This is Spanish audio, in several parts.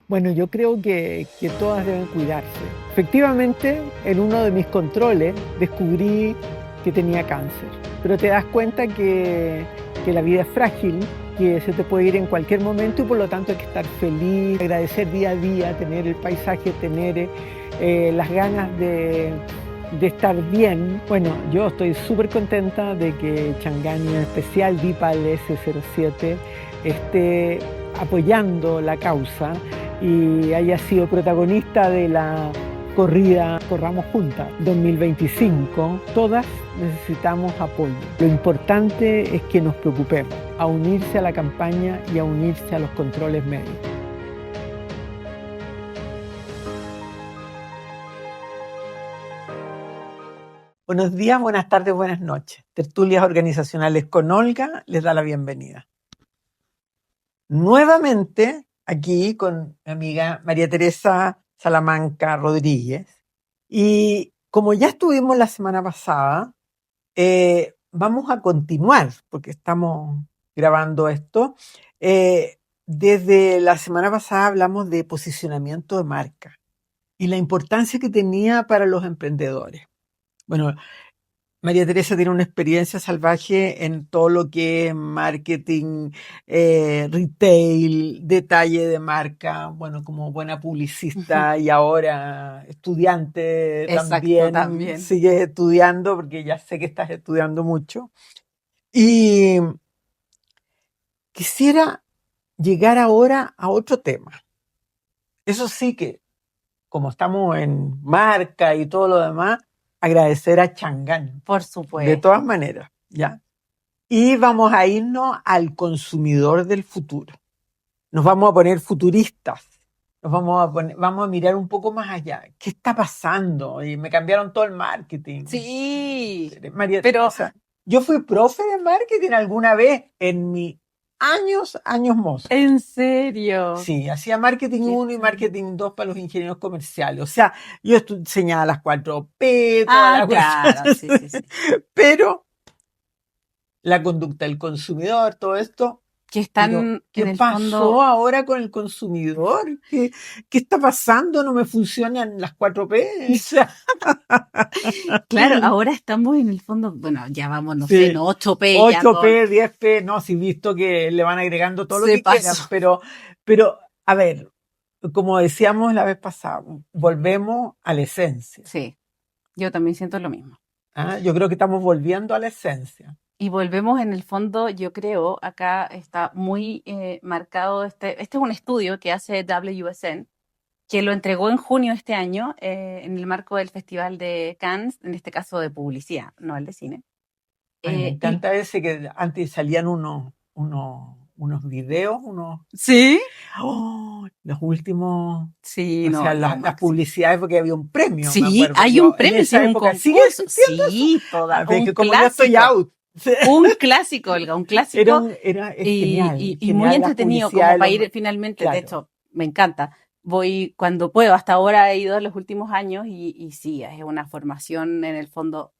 Bueno, yo creo que todas deben cuidarse. Efectivamente, en uno de mis controles descubrí que tenía cáncer, pero te das cuenta que la vida es frágil, que se te puede ir en cualquier momento y por lo tanto hay que estar feliz, agradecer día a día, tener el paisaje, tener las ganas de estar bien. Bueno, yo estoy súper contenta de que Changani, en especial Dipal S07, esté apoyando la causa y haya sido protagonista de la corrida Corramos Juntas 2025. Todas necesitamos apoyo. Lo importante es que nos preocupemos, a unirse a la campaña y a unirse a los controles médicos. Buenos días, buenas tardes, buenas noches. Tertulias Organizacionales con Olga les da la bienvenida. Nuevamente aquí con mi amiga María Teresa Salamanca Rodríguez. Y como ya estuvimos la semana pasada, vamos a continuar, porque estamos grabando esto. Desde la semana pasada hablamos de posicionamiento de marca y la importancia que tenía para los emprendedores. Bueno, María Teresa tiene una experiencia salvaje en todo lo que es marketing, retail, detalle de marca, bueno, como buena publicista y ahora estudiante Exacto, también, sigues estudiando porque ya sé que estás estudiando mucho. Y quisiera llegar ahora a otro tema. Eso sí que, como estamos en marca y todo lo demás, agradecer a Chang'an. Por De supuesto. todas maneras, ¿ya? Y vamos a irnos al consumidor del futuro. Nos vamos a poner futuristas. Vamos a mirar un poco más allá. ¿Qué está pasando? Y me cambiaron todo el marketing. Sí, María pero Teresa, yo fui profe de marketing alguna vez en mis años mozos. en serio. Sí, hacía marketing ¿Qué 1 y tal? marketing 2 para los ingenieros comerciales. O sea, yo enseñaba las 4P, toda la Claro, sí, cuestión. sí, sí. Pero la conducta del consumidor, todo esto. Que Pero, están ¿qué en el pasó fondo, ahora con el consumidor? ¿Qué está pasando? ¿No me funcionan las 4P? O sea, claro, ahora estamos en el fondo, bueno, ya vamos, no sé, sí, no 8P, ya todo 8P, 10P, no, sí, visto que le van agregando todo lo se que quieran, pasó. pero, a ver, como decíamos la vez pasada, volvemos a la esencia. Sí, yo también siento lo mismo. ¿Ah? Yo creo que estamos volviendo a la esencia. Y volvemos en el fondo, yo creo, acá está muy marcado, este es un estudio que hace WSN, que lo entregó en junio de este año en el marco del Festival de Cannes, en este caso de publicidad, no el de cine. Ay, me Y encanta ese que antes salían unos videos, sí, los últimos, sí, o no, sea, lo las máximo. publicidades, porque había un premio, me Sí, acuerdo. hay un Yo en premio, sí, es esa un época, ¿sigue concurso, existiendo eso? sí, A ver, un que como yo estoy clásico, out. un clásico, Olga, un clásico Es genial, y muy genial las entretenido como publicidades, para ir finalmente, de claro. hecho, me encanta. Voy cuando puedo, hasta ahora he ido en los últimos años y sí, es una formación en el fondo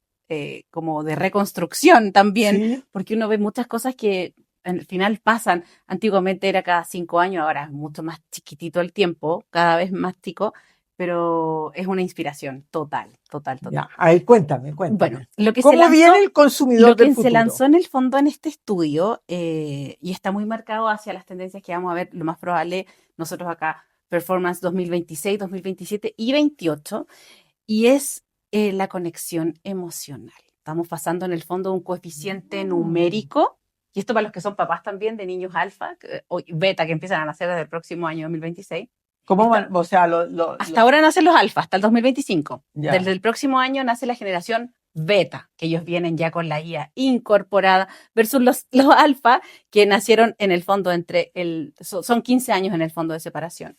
como de reconstrucción también, Sí, porque uno ve muchas cosas que al final pasan. Antiguamente era cada 5 años, ahora es mucho más chiquitito el tiempo, cada vez más chico, pero es una inspiración total, total, total. ya. A ver, Bueno, cuéntame. lo que se ¿Cómo viene lanzó, el consumidor lo del que se lanzó futuro? en el fondo en este estudio, y está muy marcado hacia las tendencias que vamos a ver, lo más probable, nosotros acá, Performance 2026, 2027 y 28, y es la conexión emocional. Estamos pasando en el fondo un coeficiente Mm. numérico, y esto para los que son papás también de niños alfa o beta que empiezan a nacer desde el próximo año 2026. ¿Cómo van? O sea, Hasta ahora nacen los alfa, hasta el 2025. Desde ya, el próximo año nace la generación beta, que ellos vienen ya con la IA incorporada, versus los alfa, que nacieron en el fondo son 15 años en el fondo de separación.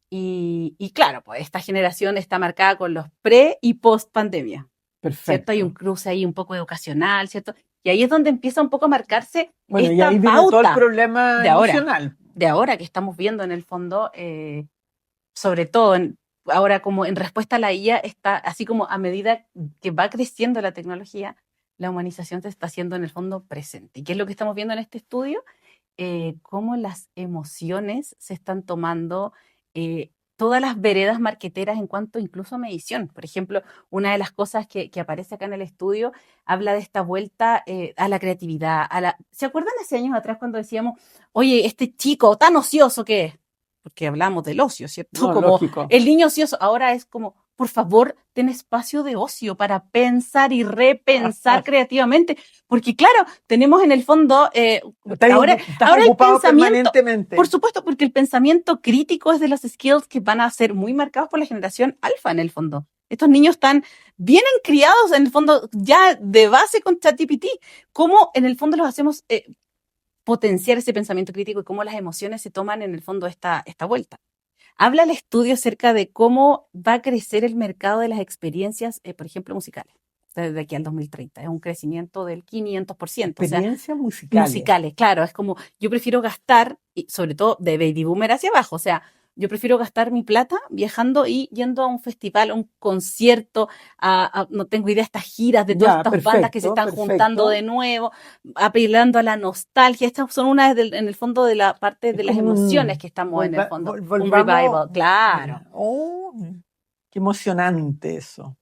Y claro, pues esta generación está marcada con los pre y post pandemia, ¿cierto? Hay un perfecto. cruce ahí un poco educacional, ¿cierto? Y ahí es donde empieza un poco a marcarse Bueno, y ahí esta viene todo el pauta problema de emocional. ahora que estamos viendo en el fondo, sobre todo ahora como en respuesta a la IA, está así como a medida que va creciendo la tecnología, la humanización se está haciendo en el fondo presente. ¿Y qué es lo que estamos viendo en este estudio? Cómo las emociones se están tomando todas las veredas marqueteras en cuanto incluso a medición. Por ejemplo, una de las cosas que aparece acá en el estudio habla de esta vuelta a la creatividad. ¿Se acuerdan hace años atrás cuando decíamos, oye, este chico tan ocioso que es? Porque hablamos del ocio, ¿cierto? No, Como lógico. el niño ocioso. Ahora es como, por favor, ten espacio de ocio para pensar y repensar creativamente. Porque claro, tenemos en el fondo, Estás ahora el ocupado pensamiento, por permanentemente. supuesto, porque el pensamiento crítico es de los skills que van a ser muy marcados por la generación alfa en el fondo. Estos niños están bien criados en el fondo ya de base con ChatGPT. ¿Cómo en el fondo los hacemos potenciar ese pensamiento crítico y cómo las emociones se toman en el fondo esta vuelta? Habla el estudio acerca de cómo va a crecer el mercado de las experiencias, por ejemplo, musicales, desde aquí al 2030. Es un crecimiento del 500%. O sea, Experiencias musicales. musicales, claro, es como yo prefiero gastar, y sobre todo de baby boomer hacia abajo, o sea, yo prefiero gastar mi plata viajando y yendo a un festival, a un concierto, no tengo idea, estas giras de todas Ya, estas bandas que se perfecto, están juntando de perfecto. nuevo, apelando a la nostalgia. Estas son una en el fondo de la parte Es de las como emociones un... que estamos en el fondo. Un volvamos... revival, claro. Oh, qué emocionante eso.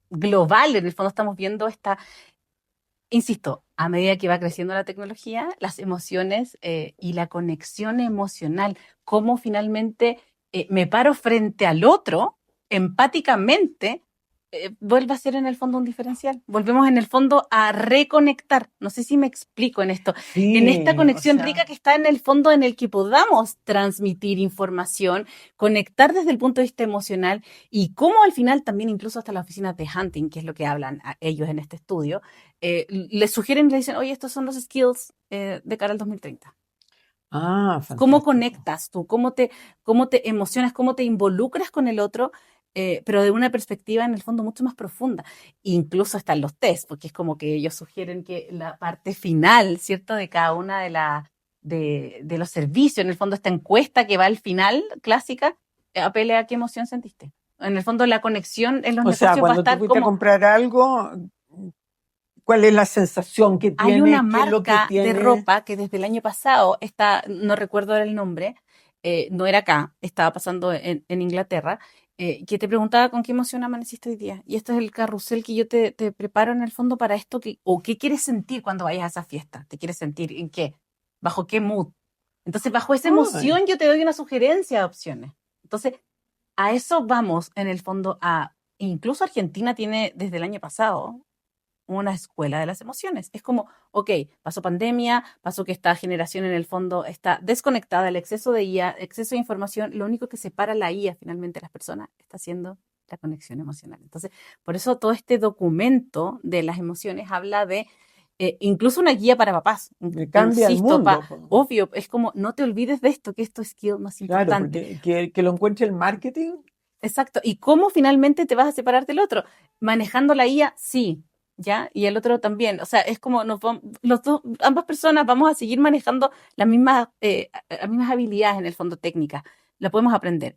Global, en el fondo estamos viendo esta. Insisto, a medida que va creciendo la tecnología, las emociones y la conexión emocional, cómo finalmente me paro frente al otro empáticamente, vuelve a ser en el fondo un diferencial. Volvemos en el fondo a reconectar. No sé si me explico en esto. En esta Sí, o conexión rica sea, que está en el fondo en el que podamos transmitir información, conectar desde el punto de vista emocional y cómo al final también incluso hasta las oficinas de hunting, que es lo que hablan ellos en este estudio, les sugieren, le dicen, oye, estos son los skills de cara al 2030. ¿Cómo fantástico. conectas tú? Cómo te emocionas? ¿Cómo te involucras con el otro? Pero de una perspectiva en el fondo mucho más profunda. Incluso están los test, porque es como que ellos sugieren que la parte final, ¿cierto? De cada una de los servicios, en el fondo esta encuesta que va al final, clásica, apele a qué emoción sentiste. En el fondo la conexión en los O sea, negocios va a cuando tú estar fuiste a como comprar algo, ¿cuál es la sensación que hay una tienes? ¿Qué es lo que marca de tienes? ropa que desde el año pasado está, no recuerdo el nombre, no era acá, estaba pasando en Inglaterra, que te preguntaba con qué emoción amaneciste hoy día. Y esto es el carrusel que yo te preparo en el fondo para esto, o qué quieres sentir cuando vayas a esa fiesta. ¿Te quieres sentir en qué? ¿Bajo qué mood? Entonces, bajo esa Ay, emoción yo te doy una sugerencia de opciones. Entonces, a eso vamos en el fondo incluso Argentina tiene desde el año pasado una escuela de las emociones. Es como, ok, pasó pandemia, pasó que esta generación en el fondo está desconectada, el exceso de IA, exceso de información, lo único que separa la IA finalmente a las personas está siendo la conexión emocional. Entonces, por eso todo este documento de las emociones habla de incluso una guía para papás. me cambia el Insisto, mundo, po. obvio, es como no te olvides de esto, que esto es skill más Claro, importante. porque que lo encuentre el marketing. Exacto. ¿Y cómo finalmente te vas a separar del otro? Manejando la IA, sí, ¿ya? Y el otro también. O sea, es como los dos, ambas personas vamos a seguir manejando las mismas habilidades en el fondo técnicas. La podemos aprender,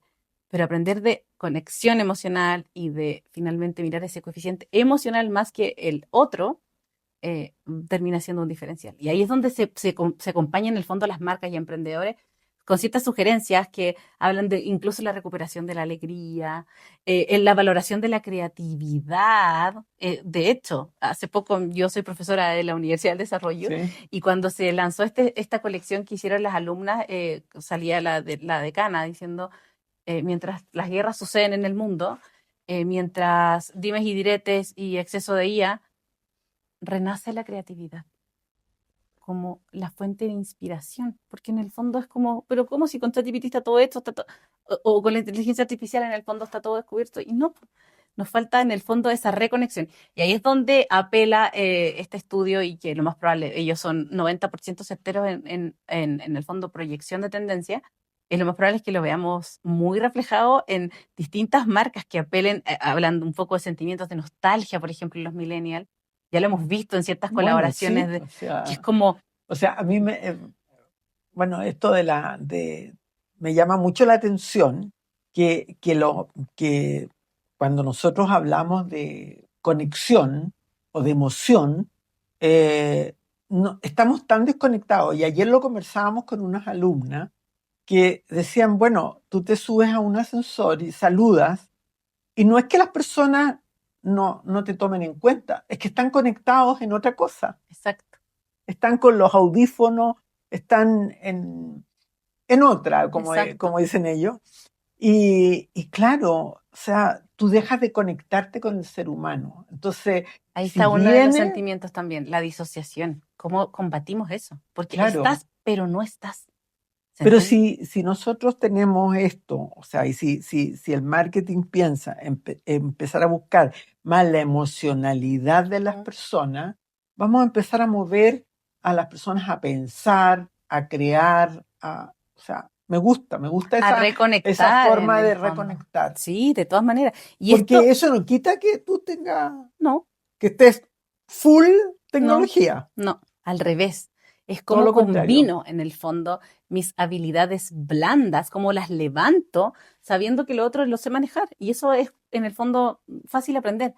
pero aprender de conexión emocional y de finalmente mirar ese coeficiente emocional más que el otro, termina siendo un diferencial. Y ahí es donde se acompañan en el fondo las marcas y emprendedores con ciertas sugerencias que hablan de incluso la recuperación de la alegría, en la valoración de la creatividad. De hecho, hace poco yo soy profesora de la Universidad del Desarrollo Sí. y cuando se lanzó esta colección que hicieron las alumnas, salía la decana diciendo, mientras las guerras suceden en el mundo, mientras dimes y diretes y exceso de IA, renace la creatividad como la fuente de inspiración, porque en el fondo es como, pero ¿cómo si con ChatGPT está todo esto, o con la inteligencia artificial en el fondo está todo descubierto? Y no, nos falta en el fondo esa reconexión. Y ahí es donde apela este estudio y que lo más probable, ellos son 90% certeros en el fondo proyección de tendencia, lo más probable es que lo veamos muy reflejado en distintas marcas que apelen, hablando un poco de sentimientos de nostalgia, por ejemplo, en los millennials. Ya lo hemos visto en ciertas Bueno, colaboraciones sí, que es como, o sea, a mí bueno, esto me llama mucho la atención que cuando nosotros hablamos de conexión o de emoción, estamos tan desconectados. Y ayer lo conversábamos con unas alumnas que decían, bueno, tú te subes a un ascensor y saludas, y no es que las personas no te tomen en cuenta, es que están conectados en otra cosa. Exacto. Están con los audífonos, están en otra, Exacto. como dicen ellos. Y claro, o sea, tú dejas de conectarte con el ser humano. Entonces, Ahí si está uno de los viene, sentimientos también, la disociación. ¿Cómo combatimos eso? Porque claro, estás, pero no estás. ¿Se pero entiende? si nosotros tenemos esto, o sea, y si el marketing piensa empezar a buscar más la emocionalidad de las Ujú. personas, vamos a empezar a mover a las personas a pensar, a crear, o sea, me gusta A esa reconectar en forma el de fondo. reconectar. Sí, de todas maneras. Y esto, Porque eso no quita que tú tengas, no, que estés full no, tecnología, no, al revés. Es todo como lo contrario. combino en el fondo mis habilidades blandas, cómo las levanto, sabiendo que lo otro lo sé manejar. Y eso es en el fondo fácil aprender.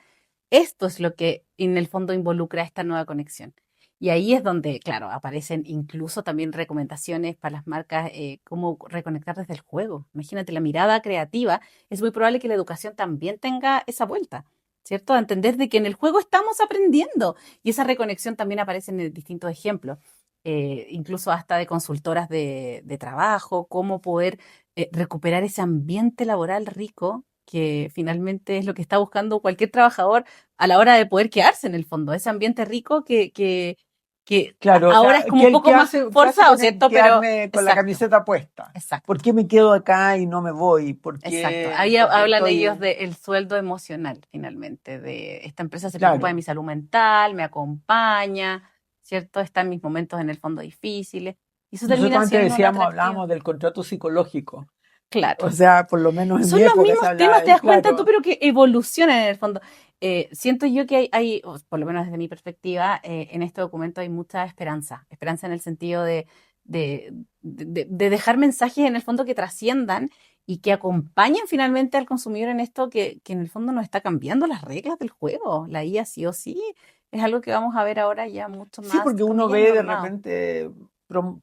Esto es lo que en el fondo involucra esta nueva conexión. Y ahí es donde, claro, aparecen incluso también recomendaciones para las marcas, cómo reconectar desde el juego. Imagínate, la mirada creativa, es muy probable que la educación también tenga esa vuelta, ¿cierto? A entender de que en el juego estamos aprendiendo. Y esa reconexión también aparece en distintos ejemplos, incluso hasta de consultoras de trabajo, cómo poder recuperar ese ambiente laboral rico que finalmente es lo que está buscando cualquier trabajador a la hora de poder quedarse en el fondo, ese ambiente rico que Claro, o ahora sea, es como un poco más qué hace forzado, ¿cierto? Pero quedarme con la exacto, camiseta puesta? ¿Por exacto, qué me quedo acá y no me voy? exacto. Ahí Porque hablan ellos estoy, del sueldo emocional, finalmente, de esta empresa se preocupa de mi claro, salud mental, me acompaña, ¿cierto? Está en mis momentos en el fondo difíciles. Y eso termina nosotros antes siendo un decíamos, atractivo. hablábamos del contrato psicológico. Claro. O sea, por lo menos en Son mi los época se mismos hablaba temas, te de, das cuenta tú, claro, pero que evolucionan en el fondo. Siento yo que o por lo menos desde mi perspectiva, en este documento hay mucha esperanza. Esperanza en el sentido de dejar mensajes en el fondo que trasciendan y que acompañen finalmente al consumidor en esto que en el fondo nos está cambiando las reglas del juego. La IA sí o sí es algo que vamos a ver ahora ya mucho sí, más, porque uno comillas, ve de normado. repente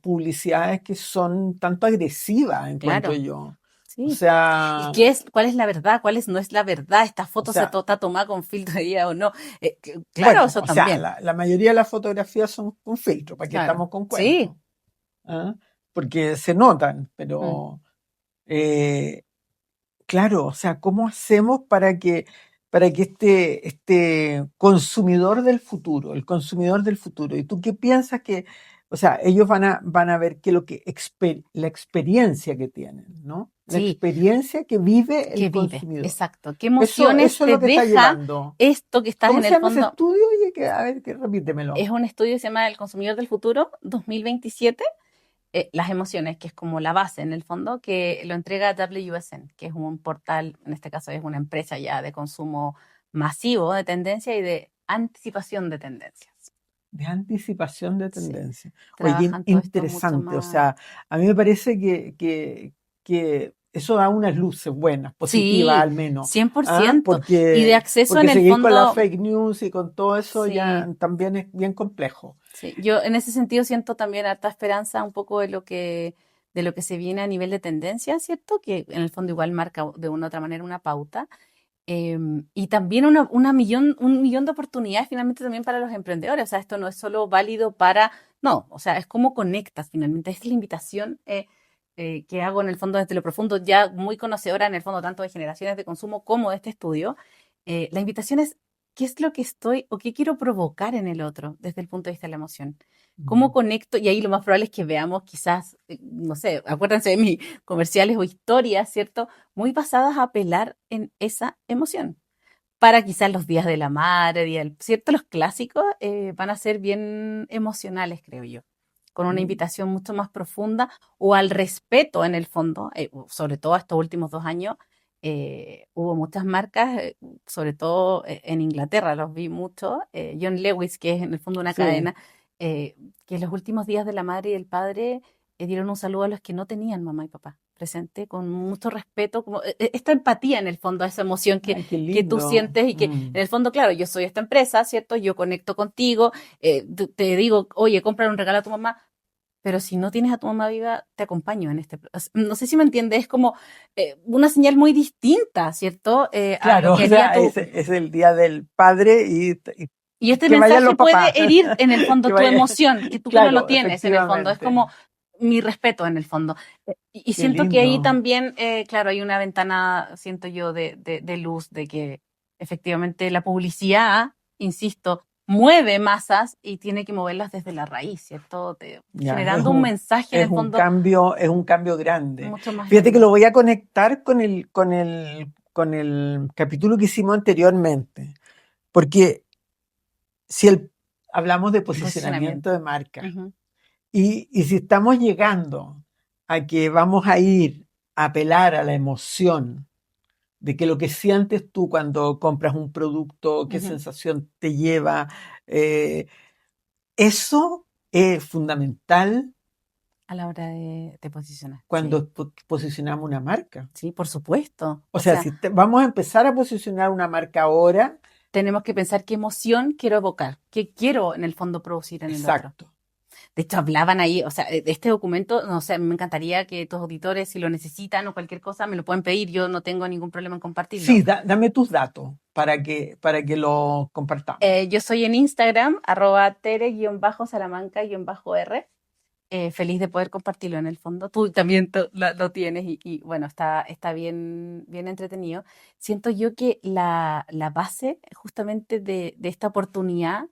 publicidades que son tanto agresivas, encuentro Claro. yo. O Sí. ¿Y sea, qué es, cuál es la verdad? ¿Cuál es, no es la verdad? ¿Esta o foto sea, está tomada con filtro de IA o no? Claro, bueno, eso o sea, también. la mayoría de las fotografías son con filtro, para que Claro. estamos con Sí. cuentos. ¿Ah? Porque se notan, Mm. pero eh, claro, o sea, ¿cómo hacemos para que este consumidor del futuro, el consumidor del futuro, y tú qué piensas que, o sea, ellos van a ver qué es lo que la experiencia que tienen, ¿no? La Sí, experiencia que vive que el vive. consumidor. Exacto. ¿Qué emociones Eso es te lo que está deja llevando. esto que estás ¿Cómo en se el llama ese fondo? estudio? Oye, a ver, que repítemelo. Es un estudio que se llama El consumidor del futuro 2027. Las emociones, que es como la base en el fondo, que lo entrega WSN, que es un portal, en este caso es una empresa ya de consumo masivo de tendencia y de anticipación de tendencias. De anticipación de Sí, tendencia. Oye, trabajan todo esto mucho interesante. O más. sea, a mí me parece que eso da unas luces buenas, positivas Sí, al menos. cien por ¿Ah? ciento Y de acceso Porque en el seguir con la fondo, fake news y con todo eso ya sí, también es bien complejo. sí. Yo en ese sentido siento también harta esperanza un poco de lo que se viene a nivel de tendencia, ¿cierto? Que en el fondo igual marca de una u otra manera una pauta. Y también un millón de oportunidades finalmente también para los emprendedores. O sea, esto no es solo válido para, no, o sea, es cómo conectas finalmente. Esta es la invitación que hago en el fondo desde lo profundo, ya muy conocedora en el fondo tanto de generaciones de consumo como de este estudio. La invitación es, ¿qué es lo que estoy o qué quiero provocar en el otro desde el punto de vista de la emoción? ¿Cómo Mm. conecto? Y ahí lo más probable es que veamos quizás, no sé, acuérdense de mis comerciales o historias, ¿cierto? Muy basadas a apelar en esa emoción. Para quizás los días de la madre, ¿cierto? Los clásicos van a ser bien emocionales, creo yo, con una Mm. invitación mucho más profunda o al respeto en el fondo, sobre todo estos últimos 2 años. Hubo muchas marcas, sobre todo en Inglaterra, los vi mucho. John Lewis, que es en el fondo una Sí, cadena, que en los últimos días de la madre y el padre dieron un saludo a los que no tenían mamá y papá presente, con mucho respeto, como esta empatía en el fondo, esa emoción ay, qué que tú lindo. sientes y que en el fondo, claro, yo soy esta empresa, ¿cierto? Yo conecto contigo, te digo, oye, compra un regalo a tu mamá, pero si no tienes a tu mamá viva, te acompaño en este proceso. No sé si me entiendes, es como una señal muy distinta, ¿cierto? A lo Claro, o que haría sea, tu... es el día del padre Y este que vayan mensaje los papás. puede herir en el fondo Que tu vayan, emoción, que tú que no lo claro, tienes en el fondo. Es efectivamente. como mi respeto en el fondo. Y Qué siento que ahí lindo. también, claro, hay una ventana, siento yo, de luz, de que efectivamente la publicidad, insisto, mueve masas y tiene que moverlas desde la raíz, ¿cierto? Ya, Generando un mensaje en el fondo es un cambio grande. mucho más Fíjate que lindo. lo voy a conectar con el capítulo que hicimos anteriormente, porque si hablamos de posicionamiento Posicionamiento. de marca, Ujú, y si estamos llegando a que vamos a ir a apelar a la emoción de que lo que sientes tú cuando compras un producto, qué ujú. sensación te lleva, eh, eso es fundamental A la hora de posicionar. Sí, cuando posicionamos una marca. sí, por supuesto. O O sea, sea, si vamos a empezar a posicionar una marca ahora, tenemos que pensar qué emoción quiero evocar, qué quiero en el fondo producir en el otro. exacto. De hecho, hablaban ahí, o sea, de este documento, no sé, me encantaría que tus auditores, si lo necesitan o cualquier cosa, me lo pueden pedir. Yo no tengo ningún problema en compartirlo. Sí, dame tus datos para que lo compartamos. Yo soy en Instagram, @tere_salamanca_r. Feliz de poder compartirlo en el fondo. Tú también lo tienes bueno, está bien, bien entretenido. Siento yo que la base justamente de esta oportunidad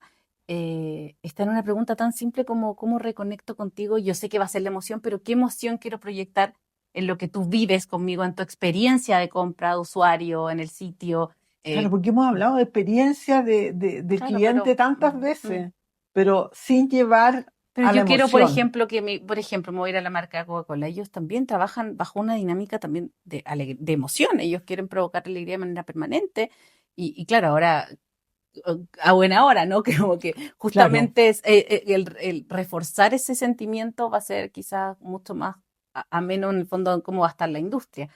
está en una pregunta tan simple como ¿cómo reconecto contigo? Yo sé que va a ser la emoción, pero ¿qué emoción quiero proyectar en lo que tú vives conmigo, en tu experiencia de compra de usuario, en el sitio? Claro, Eh, porque hemos hablado de experiencia del claro, pero... cliente tantas mm. veces, pero sin llevar Pero a la yo quiero, por emoción. ejemplo, por ejemplo, me voy a ir a la marca Coca-Cola. Ellos también trabajan bajo una dinámica también de emoción. Ellos quieren provocar alegría de manera permanente. Y claro, ahora, a buena hora, ¿no? Que como que Claro, justamente el reforzar ese sentimiento va a ser quizás mucho más ameno en el fondo cómo va a estar la industria.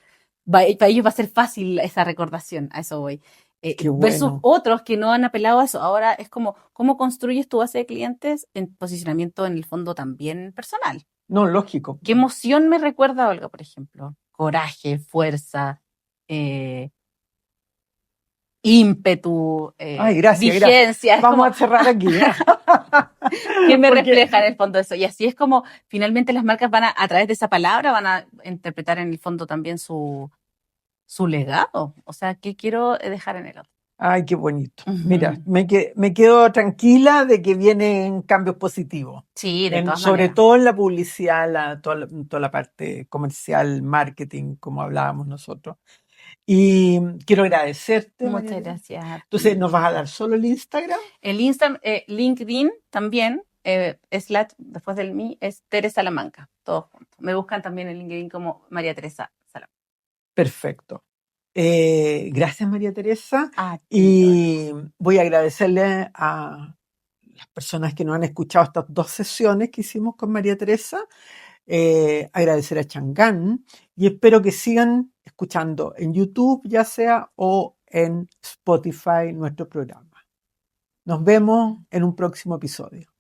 Para ellos va a ser fácil esa recordación, a eso voy. qué Versus bueno. otros que no han apelado a eso. Ahora es como, ¿cómo construyes tu base de clientes en posicionamiento en el fondo también personal? No, lógico. ¿Qué emoción me recuerda a Olga, por ejemplo? Coraje, fuerza, eh, ímpetu, Ay, gracias, gracias. vigencia. Es Vamos como, a cerrar aquí. ¿qué me Porque, refleja en el fondo eso? Y así es como finalmente las marcas van a través de esa palabra, van a interpretar en el fondo también su legado. O sea, ¿qué quiero dejar en el otro? ay, qué bonito. Mira, Ujú. me quedo tranquila de que vienen cambios positivos, Sí, de todas sobre maneras. todo en la publicidad, toda la parte comercial, marketing, como hablábamos nosotros. Y quiero agradecerte, María Muchas Teresa. gracias a Entonces, ti. ¿nos vas a dar solo el Instagram? El Insta, LinkedIn también, después del mí, es Teresa Salamanca, todos juntos. Me buscan también en LinkedIn como María Teresa Salamanca. Perfecto. Gracias, María Teresa. A ti, Olga. Y voy a agradecerle a las personas que nos han escuchado estas 2 sesiones que hicimos con María Teresa. Agradecer a Changán y espero que sigan escuchando en YouTube, ya sea, o en Spotify nuestro programa. Nos vemos en un próximo episodio.